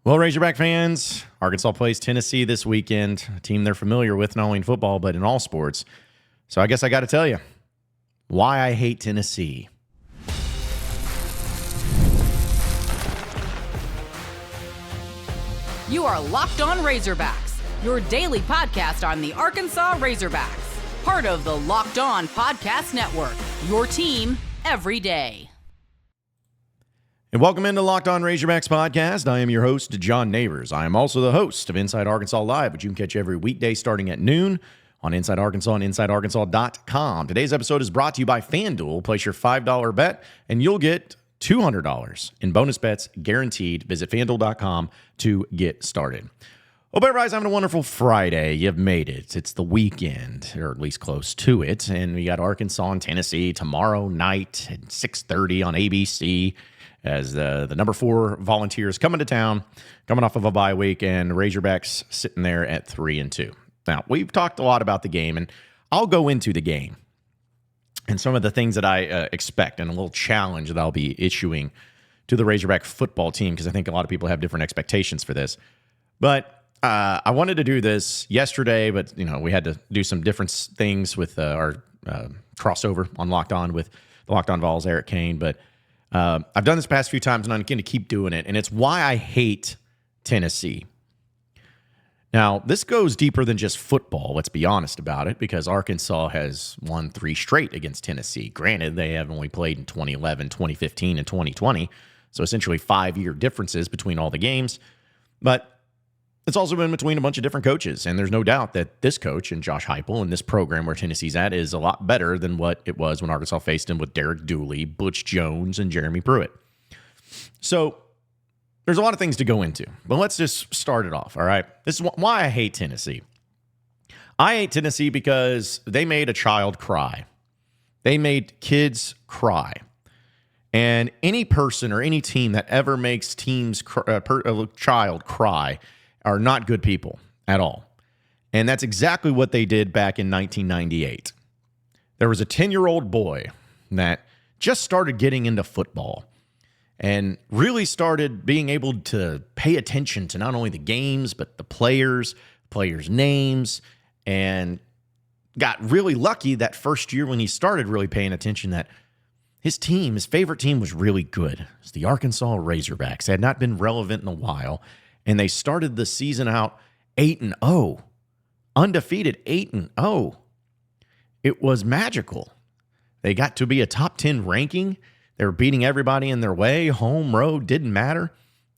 Well, Razorback fans, Arkansas plays Tennessee this weekend, a team they're familiar with not only in football but in all sports. So I guess I got to tell you why I hate Tennessee. You are Locked On Razorbacks, your daily podcast on the Arkansas Razorbacks, part of the Locked On Podcast Network, your team every day. And welcome into Locked On Razorbacks podcast. I am your host, John Neighbors. I am also the host of Inside Arkansas Live, which you can catch every weekday starting at noon on Inside Arkansas and InsideArkansas.com. Today's episode is brought to you by FanDuel. Place your $5 bet, and you'll get $200 in bonus bets guaranteed. Visit FanDuel.com to get started. Hope everybody's having a wonderful Friday. You've made it. It's the weekend, or at least close to it. And we got Arkansas and Tennessee tomorrow night at 6:30 on ABC. As the number 4 Volunteers coming to town, coming off of a bye week, and Razorbacks sitting there at 3-2. Now, we've talked a lot about the game, and I'll go into the game and some of the things that I expect and a little challenge that I'll be issuing to the Razorback football team, because I think a lot of people have different expectations for this. But I wanted to do this yesterday, but we had to do some different things with our crossover on Locked On with the Locked On Vols, Eric Kane, but I've done this past few times, and I'm going to keep doing it, and it's why I hate Tennessee. Now, this goes deeper than just football, let's be honest about it, because Arkansas has won 3 straight against Tennessee. Granted, they have only played in 2011, 2015, and 2020, so essentially 5-year differences between all the games, but it's also been between a bunch of different coaches, and there's no doubt that this coach and Josh Heupel and this program where Tennessee's at is a lot better than what it was when Arkansas faced him with Derek Dooley, Butch Jones, and Jeremy Pruitt. So there's a lot of things to go into, but let's just start it off, all right? This is why I hate Tennessee. I hate Tennessee because they made a child cry. They made kids cry. And any person or any team that ever makes a child cry are not good people at all. And that's exactly what they did back in 1998. There was a 10-year-old boy that just started getting into football and really started being able to pay attention to not only the games, but the players' names, and got really lucky that first year when he started really paying attention that his favorite team was really good. It's the Arkansas Razorbacks. They had not been relevant in a while, and they started the season out 8-0, undefeated 8-0. It was magical. They got to be a top 10 ranking. They were beating everybody in their way. Home, road, didn't matter.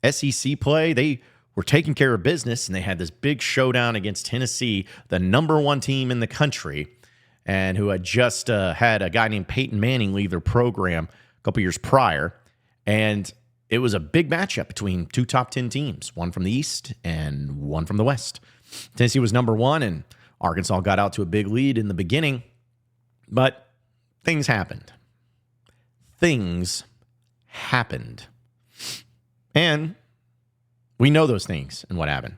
SEC play, they were taking care of business, and they had this big showdown against Tennessee, the number 1 team in the country, and who had just had a guy named Peyton Manning leave their program a couple years prior. And it was a big matchup between 2 top 10 teams, one from the East and one from the West. Tennessee was number 1, and Arkansas got out to a big lead in the beginning, but things happened. And we know those things and what happened.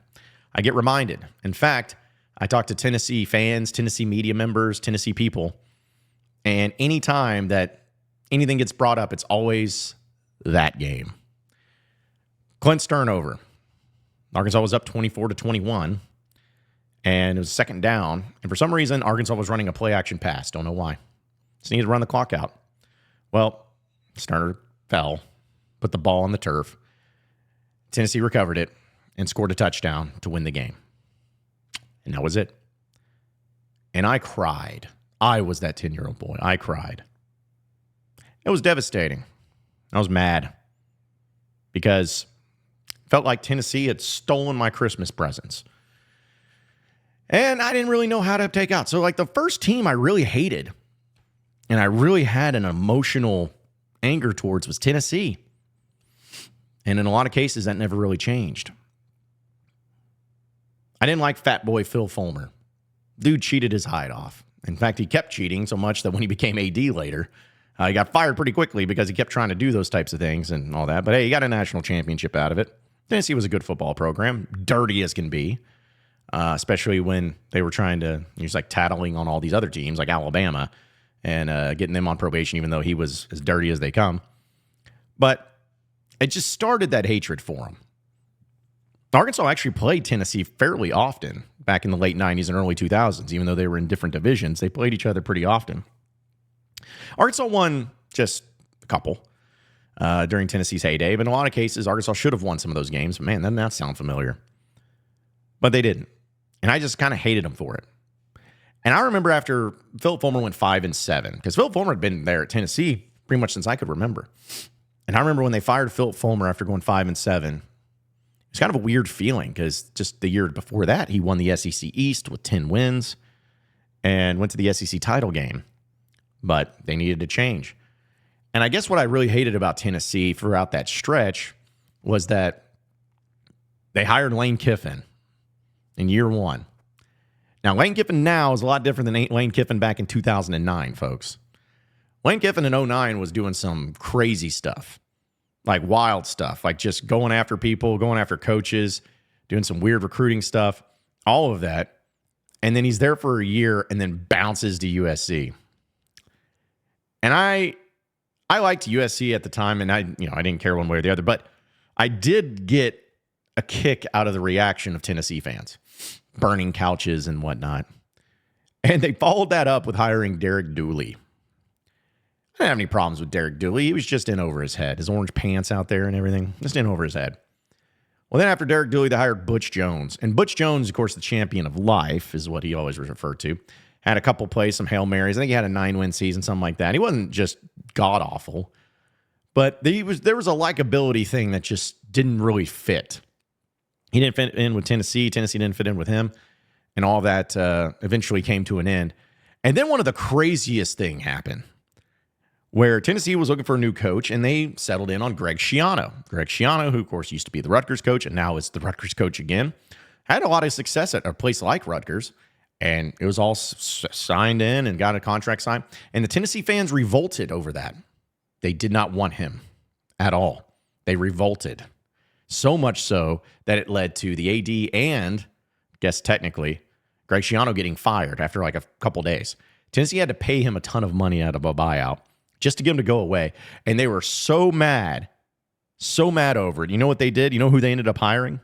I get reminded. In fact, I talk to Tennessee fans, Tennessee media members, Tennessee people, and anytime that anything gets brought up, it's always that game. Clint's turnover. Arkansas was up 24-21, and it was second down. And for some reason, Arkansas was running a play-action pass. Don't know why. Just needed to run the clock out. Well, Sterner fell, put the ball on the turf. Tennessee recovered it and scored a touchdown to win the game. And that was it. And I cried. I was that 10-year-old boy. I cried. It was devastating. I was mad because it felt like Tennessee had stolen my Christmas presents. And I didn't really know how to take out. So, the first team I really hated and I really had an emotional anger towards was Tennessee. And in a lot of cases, that never really changed. I didn't like fat boy Phil Fulmer. Dude cheated his hide off. In fact, he kept cheating so much that when he became AD later, he got fired pretty quickly because he kept trying to do those types of things and all that. But hey, he got a national championship out of it. Tennessee was a good football program, dirty as can be, especially when they were trying to, he was tattling on all these other teams like Alabama and getting them on probation, even though he was as dirty as they come. But it just started that hatred for him. Arkansas actually played Tennessee fairly often back in the late 90s and early 2000s, even though they were in different divisions. They played each other pretty often. Arkansas won just a couple during Tennessee's heyday, but in a lot of cases, Arkansas should have won some of those games. Man, doesn't that sound familiar? But they didn't. And I just kind of hated them for it. And I remember after Philip Fulmer went 5-7, because Philip Fulmer had been there at Tennessee pretty much since I could remember. And I remember when they fired Philip Fulmer after going 5-7, it was kind of a weird feeling because just the year before that, he won the SEC East with 10 wins and went to the SEC title game. But they needed to change. And I guess what I really hated about Tennessee throughout that stretch was that they hired Lane Kiffin in year one. Now, Lane Kiffin now is a lot different than Lane Kiffin back in 2009, folks. Lane Kiffin in 2009 was doing some crazy stuff, like wild stuff, like just going after people, going after coaches, doing some weird recruiting stuff, all of that. And then he's there for a year and then bounces to USC. And I liked USC at the time, and I didn't care one way or the other, but I did get a kick out of the reaction of Tennessee fans, burning couches and whatnot. And they followed that up with hiring Derek Dooley. I didn't have any problems with Derek Dooley. He was just in over his head. His orange pants out there and everything, just in over his head. Well, then after Derek Dooley, they hired Butch Jones. And Butch Jones, of course, the champion of life is what he always was referred to. Had a couple plays, some Hail Marys. I think he had a 9-win season, something like that. He wasn't just god-awful. But there was a likability thing that just didn't really fit. He didn't fit in with Tennessee. Tennessee didn't fit in with him. And all that eventually came to an end. And then one of the craziest things happened where Tennessee was looking for a new coach, and they settled in on Greg Schiano. Greg Schiano, who, of course, used to be the Rutgers coach and now is the Rutgers coach again, had a lot of success at a place like Rutgers. And it was all signed in and got a contract signed. And the Tennessee fans revolted over that. They did not want him at all. They revolted. So much so that it led to the AD and, I guess technically, Greg Schiano getting fired after like a couple days. Tennessee had to pay him a ton of money out of a buyout just to get him to go away. And they were so mad over it. You know what they did? You know who they ended up hiring?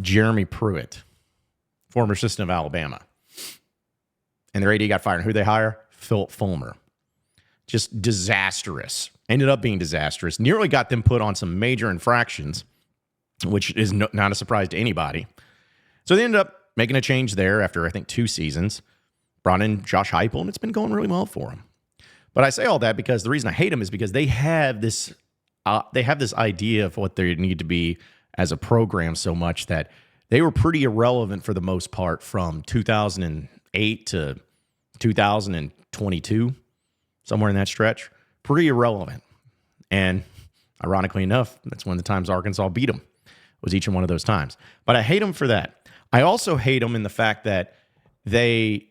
Jeremy Pruitt, former assistant of Alabama. And their AD got fired. And who they hire? Philip Fulmer. Just disastrous. Ended up being disastrous. Nearly got them put on some major infractions, which is not a surprise to anybody. So they ended up making a change there after, I think, 2 seasons. Brought in Josh Heupel, and it's been going really well for him. But I say all that because the reason I hate them is because they have this idea of what they need to be as a program so much that they were pretty irrelevant for the most part from 2008 to 2022, somewhere in that stretch. Pretty irrelevant. And ironically enough, that's one of the times Arkansas beat them, was each and one of those times. But I hate them for that. I also hate them in the fact that they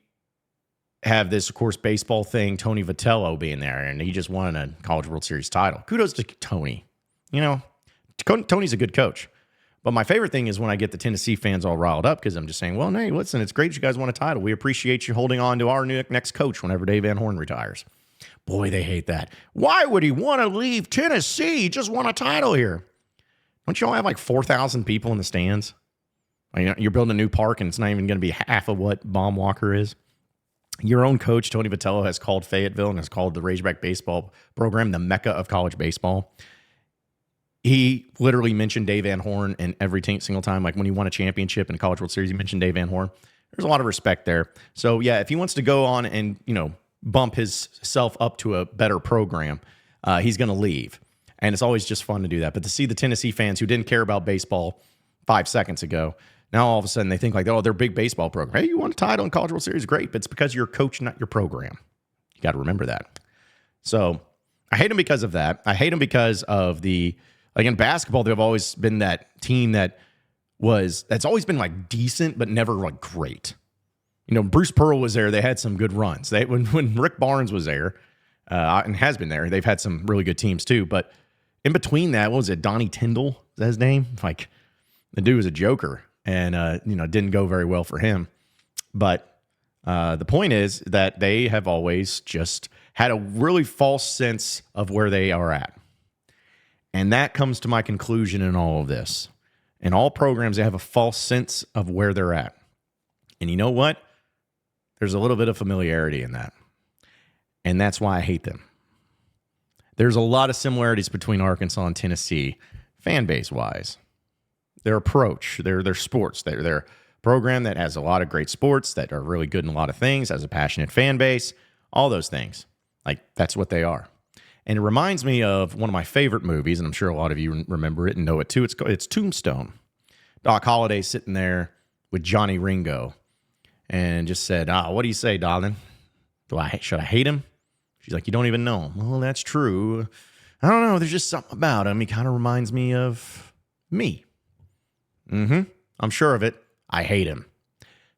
have this, of course, baseball thing, Tony Vitello being there, and he just won a College World Series title. Kudos to Tony. You know, Tony's a good coach. But my favorite thing is when I get the Tennessee fans all riled up because I'm just saying, well, hey, listen, it's great you guys won a title. We appreciate you holding on to our next coach whenever Dave Van Horn retires. Boy, they hate that. Why would he want to leave Tennessee? He just won a title here. Don't you all have like 4,000 people in the stands? You're building a new park and it's not even going to be half of what Baum Walker is. Your own coach, Tony Vitello, has called Fayetteville and has called the Razorback baseball program the Mecca of college baseball. He literally mentioned Dave Van Horn in every single time. Like when he won a championship in a College World Series, he mentioned Dave Van Horn. There's a lot of respect there. So, yeah, if he wants to go on and, bump himself up to a better program, he's going to leave. And it's always just fun to do that. But to see the Tennessee fans who didn't care about baseball 5 seconds ago, now all of a sudden they think like, oh, they're a big baseball program. Hey, you won a title in College World Series, great. But it's because you're a coach, not your program. You got to remember that. So I hate them because of that. I hate them because of in basketball, they've always been that team that's always been like decent, but never like great. Bruce Pearl was there. They had some good runs. When Rick Barnes was there and has been there, they've had some really good teams too. But in between that, what was it? Donnie Tyndall, is that his name? Like the dude was a joker and, didn't go very well for him. But the point is that they have always just had a really false sense of where they are at. And that comes to my conclusion in all of this. In all programs, they have a false sense of where they're at. And you know what? There's a little bit of familiarity in that. And that's why I hate them. There's a lot of similarities between Arkansas and Tennessee, fan base-wise. Their approach, their sports, their program that has a lot of great sports, that are really good in a lot of things, has a passionate fan base, all those things. Like, that's what they are. And it reminds me of one of my favorite movies, and I'm sure a lot of you remember it and know it too. It's Tombstone. Doc Holliday sitting there with Johnny Ringo and just said, what do you say, darling? Should I hate him? She's like, you don't even know him. Well, that's true. I don't know. There's just something about him. He kind of reminds me of me. I'm sure of it. I hate him.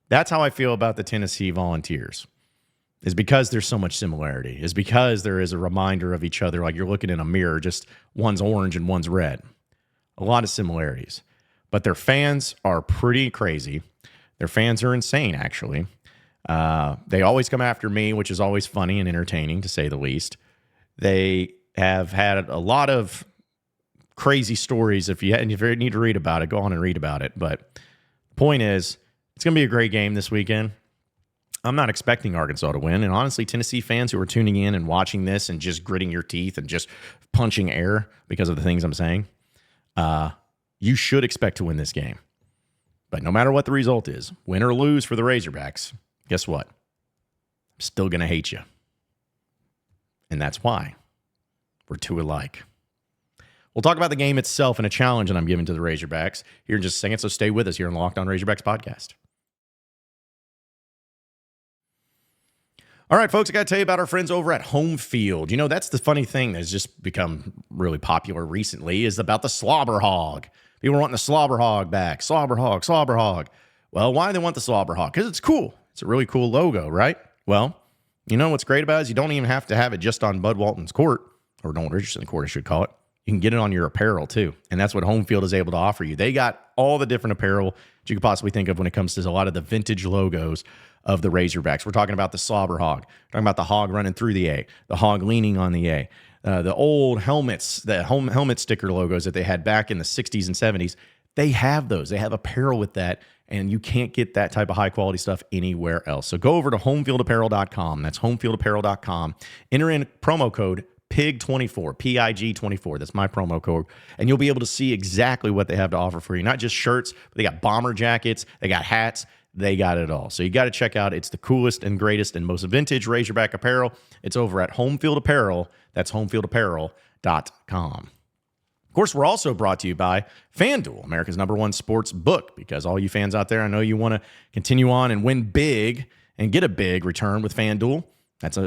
That's how I feel about the Tennessee Volunteers. Is because there's so much similarity. Is because there is a reminder of each other, like you're looking in a mirror, just one's orange and one's red. A lot of similarities. But their fans are pretty crazy. Their fans are insane, actually. They always come after me, which is always funny and entertaining, to say the least. They have had a lot of crazy stories. If you need to read about it, go on and read about it. But the point is, it's going to be a great game this weekend. I'm not expecting Arkansas to win. And honestly, Tennessee fans who are tuning in and watching this and just gritting your teeth and just punching air because of the things I'm saying, you should expect to win this game. But no matter what the result is, win or lose for the Razorbacks, guess what? I'm still going to hate you. And that's why we're two alike. We'll talk about the game itself and a challenge that I'm giving to the Razorbacks here in just a second, so stay with us here on the Locked On Razorbacks podcast. All right, folks, I got to tell you about our friends over at Home Field. You know, that's the funny thing that's just become really popular recently is about the Slobber Hog. People are wanting the Slobber Hog back. Slobber Hog, Slobber Hog. Well, why do they want the Slobber Hog? Because it's cool. It's a really cool logo, right? Well, you know what's great about it is you don't even have to have it just on Bud Walton's court, or Nolan Richardson court, I should call it. You can get it on your apparel, too. And that's what Home Field is able to offer you. They got all the different apparel that you could possibly think of when it comes to a lot of the vintage logos of the Razorbacks. We're talking about the Slobber Hog. We're talking about the hog running through the A, the hog leaning on the A, the old helmets, the helmet sticker logos that they had back in the 60s and 70s. They have those. They have apparel with that, and you can't get that type of high-quality stuff anywhere else. So go over to homefieldapparel.com. That's homefieldapparel.com. Enter in promo code PIG24, PIG24. That's my promo code. And you'll be able to see exactly what they have to offer for you. Not just shirts, but they got bomber jackets, they got hats, they got it all. So you got to check out. It's the coolest and greatest and most vintage Razorback apparel. It's over at Homefield Apparel. That's homefieldapparel.com. Of course, we're also brought to you by FanDuel, America's #1 sports book, because all you fans out there, I know you want to continue on and win big and get a big return with FanDuel. That's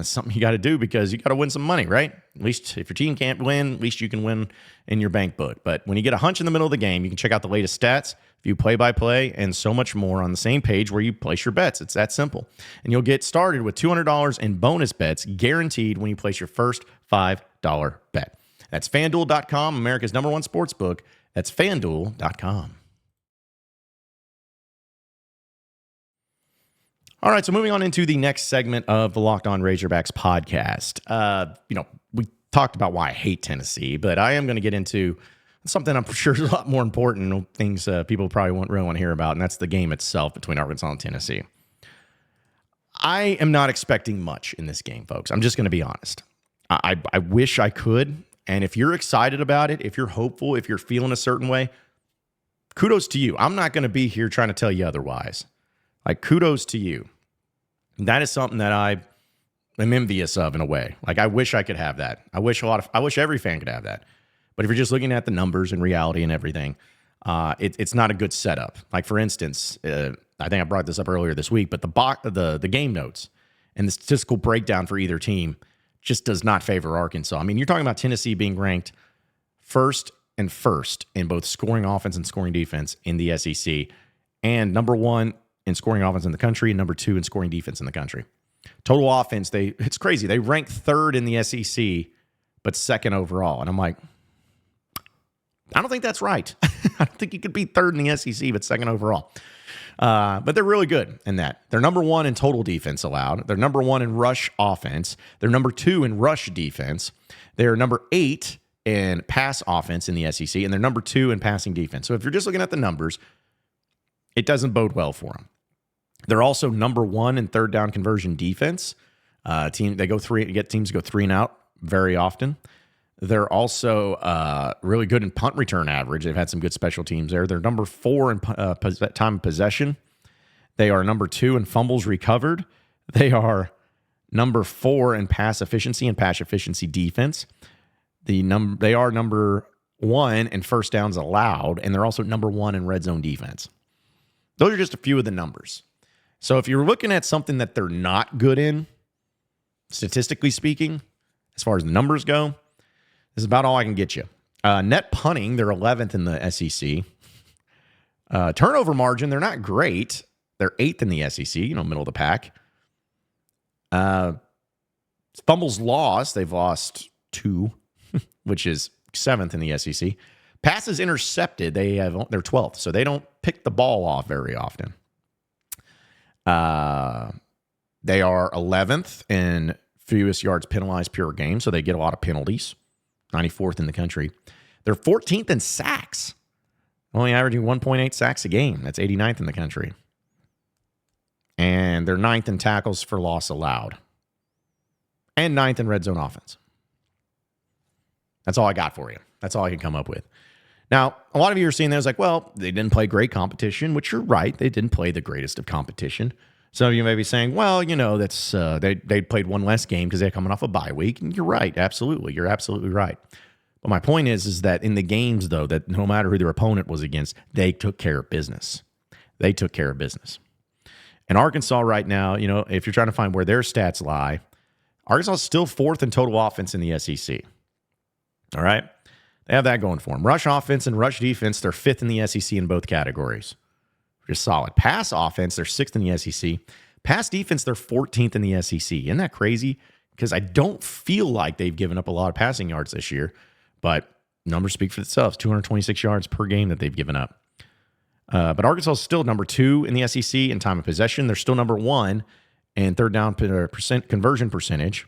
something you got to do because you got to win some money, right? At least if your team can't win, at least you can win in your bank book. But when you get a hunch in the middle of the game, you can check out the latest stats, view play-by-play, and so much more on the same page where you place your bets. It's that simple. And you'll get started with $200 in bonus bets guaranteed when you place your first $5 bet. That's FanDuel.com, America's #1 sports book. That's FanDuel.com. All right, so moving on into the next segment of the Locked On Razorbacks podcast. We talked about why I hate Tennessee, but I am going to get into something I'm sure is a lot more important, things people probably won't really want to hear about, and that's the game itself between Arkansas and Tennessee. I am not expecting much in this game, folks. I'm just going to be honest. I wish I could, and if you're excited about it, if you're hopeful, if you're feeling a certain way, kudos to you. I'm not going to be here trying to tell you otherwise. Like, kudos to you. That is something that I am envious of in a way. Like, I wish I could have that. I wish every fan could have that. But if you're just looking at the numbers and reality and everything, it's not a good setup. Like, for instance, I think I brought this up earlier this week, but the game notes and the statistical breakdown for either team just does not favor Arkansas. I mean, you're talking about Tennessee being ranked first in both scoring offense and scoring defense in the SEC, and #1 in scoring offense in the country, and #2 in scoring defense in the country. Total offense, it's crazy. They rank 3rd in the SEC, but 2nd overall. And I'm like, I don't think that's right. I don't think you could be 3rd in the SEC, but 2nd overall. But they're really good in that. They're #1 in total defense allowed. They're #1 in rush offense. They're #2 in rush defense. They're #8 in pass offense in the SEC, and they're number 2 in passing defense. So if you're just looking at the numbers, it doesn't bode well for them. They're also number 1 in third down conversion defense. Teams to go 3 and out very often. They're also really good in punt return average. They've had some good special teams there. They're number 4 in time of possession. They are number 2 in fumbles recovered. They are number 4 in pass efficiency and pass efficiency defense. They are number 1 in first downs allowed, and they're also number 1 in red zone defense. Those are just a few of the numbers. So if you're looking at something that they're not good in, statistically speaking, as far as the numbers go, this is about all I can get you. Net punting, they're 11th in the SEC. Turnover margin, they're not great. They're 8th in the SEC, middle of the pack. Fumbles lost, they've lost 2, which is 7th in the SEC. Passes intercepted, they're 12th, so they don't pick the ball off very often. They are 11th in fewest yards penalized per game, so they get a lot of penalties. 94th in the country. They're 14th in sacks, only averaging 1.8 sacks a game. That's 89th in the country. And they're 9th in tackles for loss allowed. And 9th in red zone offense. That's all I got for you. That's all I can come up with. Now, a lot of you are seeing there's like, well, they didn't play great competition, which you're right. They didn't play the greatest of competition. Some of you may be saying, well, that's they played one less game because they're coming off a bye week. And you're right. Absolutely. You're absolutely right. But my point is that in the games, though, that no matter who their opponent was against, they took care of business. They took care of business. And Arkansas right now, if you're trying to find where their stats lie, Arkansas is still 4th in total offense in the SEC. All right? They have that going for them. Rush offense and rush defense, they're 5th in the SEC in both categories. Just solid. Pass offense, they're 6th in the SEC. Pass defense, they're 14th in the SEC. Isn't that crazy? Because I don't feel like they've given up a lot of passing yards this year, but numbers speak for themselves. 226 yards per game that they've given up. But Arkansas is still number 2 in the SEC in time of possession. They're still number 1 in third down conversion percentage.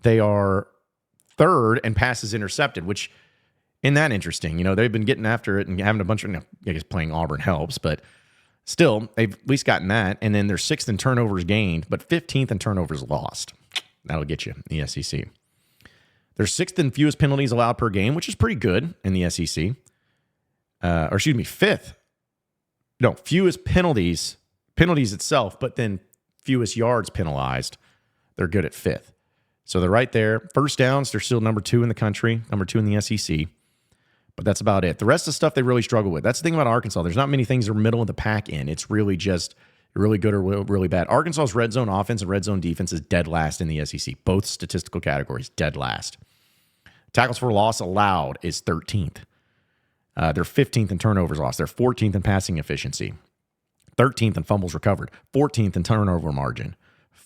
They are 3rd in passes intercepted, which isn't that interesting. They've been getting after it and having a bunch of, I guess playing Auburn helps, but still, they've at least gotten that. And then they're 6th in turnovers gained, but 15th in turnovers lost. That'll get you in the SEC. They're 6th in fewest penalties allowed per game, which is pretty good in the SEC. 5th. No, fewest penalties itself, but then fewest yards penalized. They're good at 5th. So they're right there. First downs, they're still number 2 in the country, number 2 in the SEC. But that's about it. The rest of the stuff they really struggle with. That's the thing about Arkansas. There's not many things they're middle of the pack in. It's really just really good or really bad. Arkansas's red zone offense and red zone defense is dead last in the SEC. Both statistical categories, dead last. Tackles for loss allowed is 13th. They're 15th in turnovers lost. They're 14th in passing efficiency. 13th in fumbles recovered. 14th in turnover margin.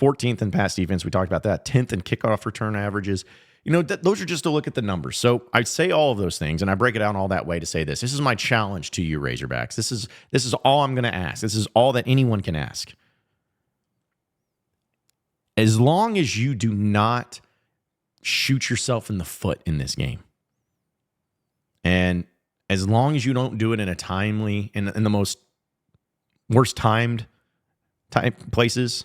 14th in pass defense. We talked about that. 10th in kickoff return averages. Those are just to look at the numbers. So I say all of those things, and I break it down all that way to say this. This is my challenge to you, Razorbacks. This is all I'm going to ask. This is all that anyone can ask. As long as you do not shoot yourself in the foot in this game, and as long as you don't do it in a timely, in the most worst timed type places,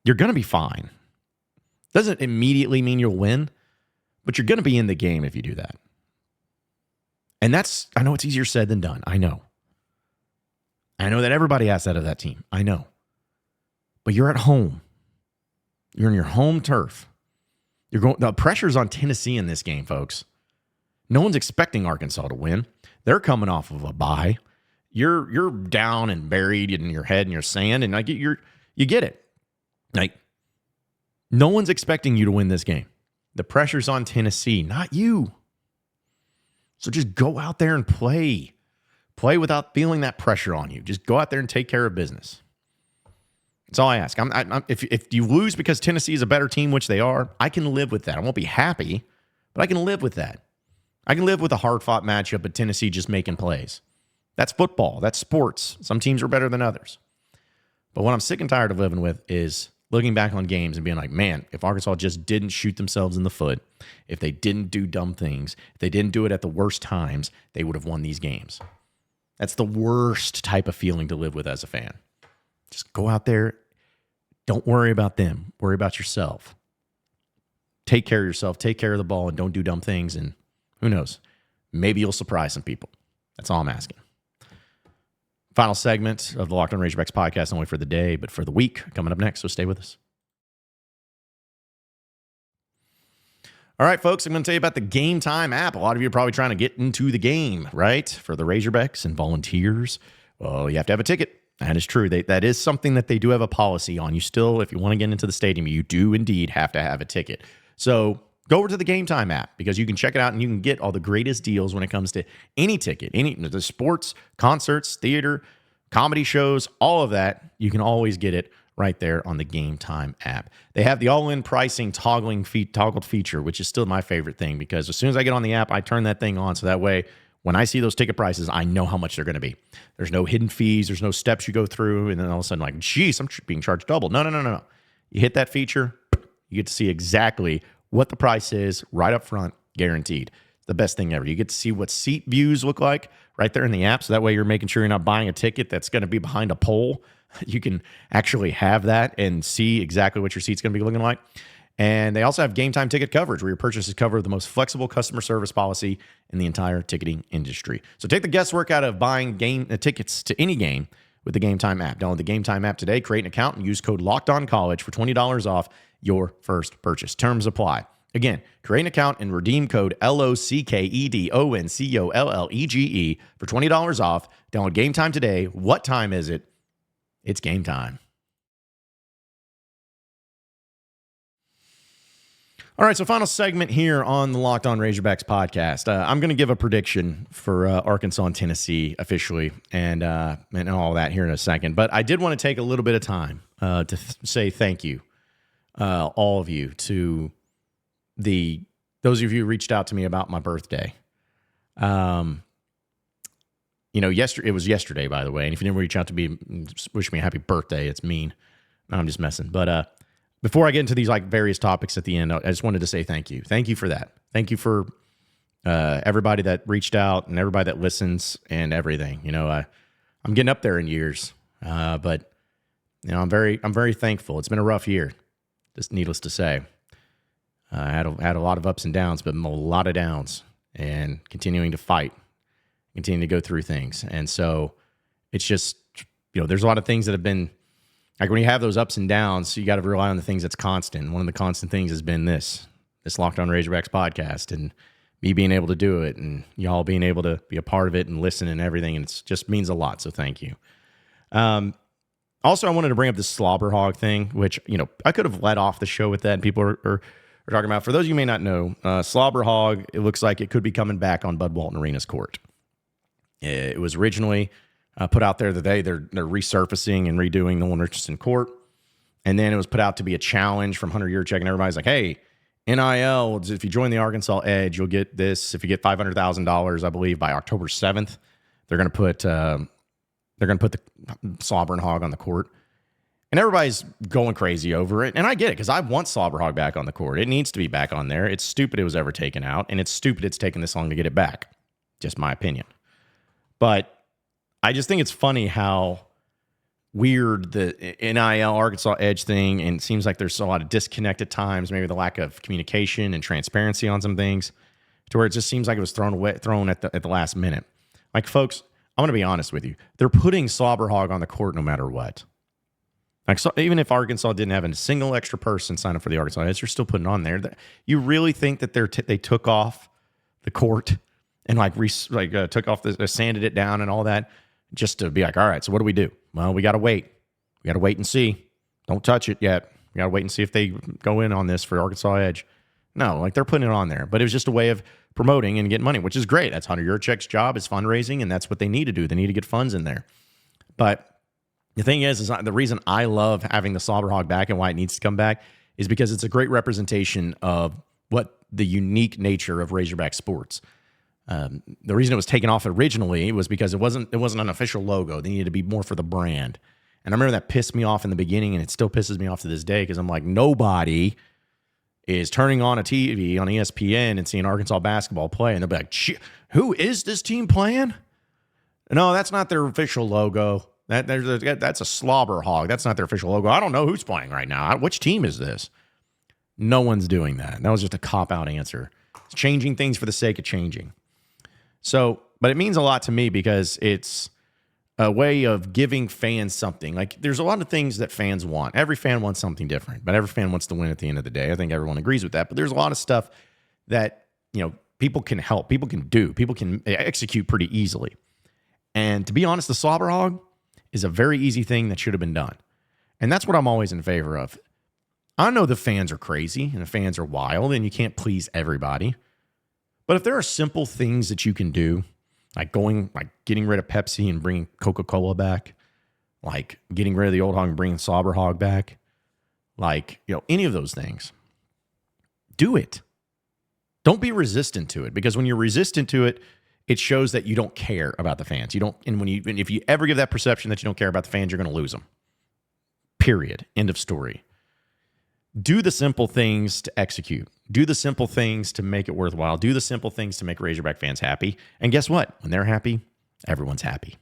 you're going to be fine. Doesn't immediately mean you'll win, but you're going to be in the game if you do that. And I know it's easier said than done. I know that everybody asks that of that team. I know. But you're at home. You're in your home turf. The pressure's on Tennessee in this game, folks. No one's expecting Arkansas to win. They're coming off of a bye. You're down and buried in your head and your sand, and you get it. No one's expecting you to win this game. The pressure's on Tennessee, not you. So just go out there and play. Play without feeling that pressure on you. Just go out there and take care of business. That's all I ask. If you lose because Tennessee is a better team, which they are, I can live with that. I won't be happy, but I can live with that. I can live with a hard-fought matchup, but Tennessee just making plays. That's football. That's sports. Some teams are better than others. But what I'm sick and tired of living with is looking back on games and being like, man, if Arkansas just didn't shoot themselves in the foot, if they didn't do dumb things, if they didn't do it at the worst times, they would have won these games. That's the worst type of feeling to live with as a fan. Just go out there. Don't worry about them. Worry about yourself. Take care of yourself. Take care of the ball and don't do dumb things. And who knows? Maybe you'll surprise some people. That's all I'm asking. Final segment of the Locked On Razorbacks podcast, not only for the day, but for the week, coming up next. So stay with us. All right, folks, I'm going to tell you about the Game Time app. A lot of you are probably trying to get into the game, right? For the Razorbacks and volunteers, well, you have to have a ticket. That is true. That is something that they do have a policy on. You still, if you want to get into the stadium, you do indeed have to have a ticket. So go over to the Game Time app because you can check it out and you can get all the greatest deals when it comes to any ticket, the sports, concerts, theater, comedy shows, all of that. You can always get it right there on the Game Time app. They have the all-in pricing toggled feature, which is still my favorite thing because as soon as I get on the app, I turn that thing on so that way when I see those ticket prices, I know how much they're going to be. There's no hidden fees. There's no steps you go through. And then all of a sudden, like, geez, I'm being charged double. No. You hit that feature, you get to see exactly what the price is right up front, guaranteed. It's the best thing ever. You get to see what seat views look like right there in the app. So that way you're making sure you're not buying a ticket that's going to be behind a pole. You can actually have that and see exactly what your seat's going to be looking like. And they also have Game Time ticket coverage where your purchase is covered with the most flexible customer service policy in the entire ticketing industry. So take the guesswork out of buying tickets to any game with the Game Time app. Download the Game Time app today, create an account, and use code LOCKEDONCollege for $20 off your first purchase. Terms apply. Again, create an account and redeem code LOCKEDONCOLLEGE for $20 off. Download Game Time today. What time is it? It's game time. All right, so final segment here on the Locked On Razorbacks podcast. I'm going to give a prediction for Arkansas and Tennessee officially and all that here in a second. But I did want to take a little bit of time to say thank you, all of you, to those of you who reached out to me about my birthday. It was yesterday, by the way. And if you didn't reach out to me, wish me a happy birthday. It's mean. No, I'm just messing. But before I get into these various topics at the end, I just wanted to say thank you. Thank you for that. Thank you for everybody that reached out and everybody that listens and everything. I'm getting up there in years, but I'm very thankful. It's been a rough year, just needless to say. I had a lot of ups and downs, but a lot of downs, and continuing to fight, continuing to go through things. And so it's just, there's a lot of things that have been, like when you have those ups and downs, you got to rely on the things that's constant. One of the constant things has been this Locked On Razorbacks podcast and me being able to do it and y'all being able to be a part of it and listen and everything. And it just means a lot. So thank you. Also, I wanted to bring up this Slobber Hog thing, which, I could have led off the show with that and people are talking about. For those of you who may not know, Slobber Hog, it looks like it could be coming back on Bud Walton Arena's court. It was originally put out there today. They're resurfacing and redoing the Nolan Richardson court. And then it was put out to be a challenge from Hunter Yurchek, and everybody's like, hey, NIL, if you join the Arkansas Edge, you'll get this. If you get $500,000, I believe, by October 7th, they're going to put the Slobber Hog on the court. And everybody's going crazy over it. And I get it, because I want Slobber Hog back on the court. It needs to be back on there. It's stupid it was ever taken out, and it's stupid it's taken this long to get it back. Just my opinion. But I just think it's funny how weird the NIL Arkansas Edge thing, and it seems like there's a lot of disconnect at times, maybe the lack of communication and transparency on some things, to where it just seems like it was thrown at the last minute. Like, folks, I'm going to be honest with you. They're putting Slobber Hog on the court no matter what. Like, so even if Arkansas didn't have a single extra person sign up for the Arkansas Edge, you're still putting on there. You really think that they took off the court and took off sanded it down and all that just to be like, all right, so what do we do? Well, we got to wait. We got to wait and see. Don't touch it yet. We got to wait and see if they go in on this for Arkansas Edge. No, they're putting it on there. But it was just a way of promoting and getting money, which is great. That's Hunter Yurchek's job, is fundraising, and that's what they need to do. They need to get funds in there. But the thing is the reason I love having the Slobber Hog back and why it needs to come back is because it's a great representation of what the unique nature of Razorback sports. The reason it was taken off originally was because it wasn't an official logo. They needed to be more for the brand. And I remember that pissed me off in the beginning, and it still pisses me off to this day because I'm like, nobody is turning on a TV on ESPN and seeing Arkansas basketball play, and they'll be like, who is this team playing? No, that's not their official logo. That's a Slobber Hog. That's not their official logo. I don't know who's playing right now. Which team is this? No one's doing that. That was just a cop-out answer. It's changing things for the sake of changing. So, but it means a lot to me because it's a way of giving fans something. Like, there's a lot of things that fans want. Every fan wants something different, but every fan wants to win at the end of the day. I think everyone agrees with that. But there's a lot of stuff that, people can help, people can do, people can execute pretty easily. And to be honest, the Slobber Hog is a very easy thing that should have been done. And that's what I'm always in favor of. I know the fans are crazy and the fans are wild and you can't please everybody. But if there are simple things that you can do, like getting rid of Pepsi and bringing Coca-Cola back, like getting rid of the old hog and bringing Slobber Hog back, any of those things, do it. Don't be resistant to it, because when you're resistant to it, it shows that you don't care about the fans. If you ever give that perception that you don't care about the fans, you're going to lose them. Period. End of story. Do the simple things to execute. Do the simple things to make it worthwhile. Do the simple things to make Razorback fans happy. And guess what? When they're happy, everyone's happy.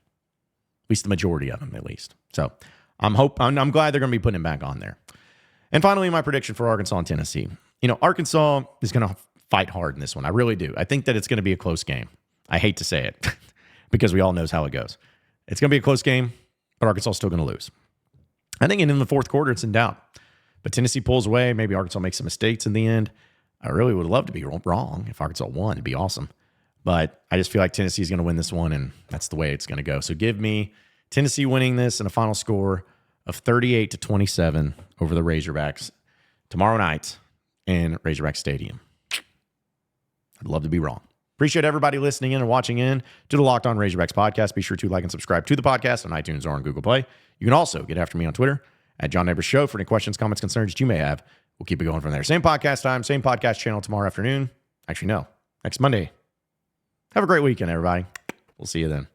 At least the majority of them, at least. So I'm glad they're going to be putting him back on there. And finally, my prediction for Arkansas and Tennessee. Arkansas is going to fight hard in this one. I really do. I think that it's going to be a close game. I hate to say it because we all knows how it goes. It's going to be a close game, but Arkansas is still going to lose. I think in the fourth quarter, it's in doubt. But Tennessee pulls away. Maybe Arkansas makes some mistakes in the end. I really would love to be wrong. If Arkansas won, it'd be awesome. But I just feel like Tennessee's going to win this one, and that's the way it's going to go. So give me Tennessee winning this and a final score of 38-27 over the Razorbacks tomorrow night in Razorback Stadium. I'd love to be wrong. Appreciate everybody listening in and watching in to the Locked On Razorbacks podcast. Be sure to like and subscribe to the podcast on iTunes or on Google Play. You can also get after me on Twitter at John Neighbors Show for any questions, comments, concerns that you may have. We'll keep it going from there. Same podcast time, same podcast channel tomorrow afternoon. Actually, no, next Monday. Have a great weekend, everybody. We'll see you then.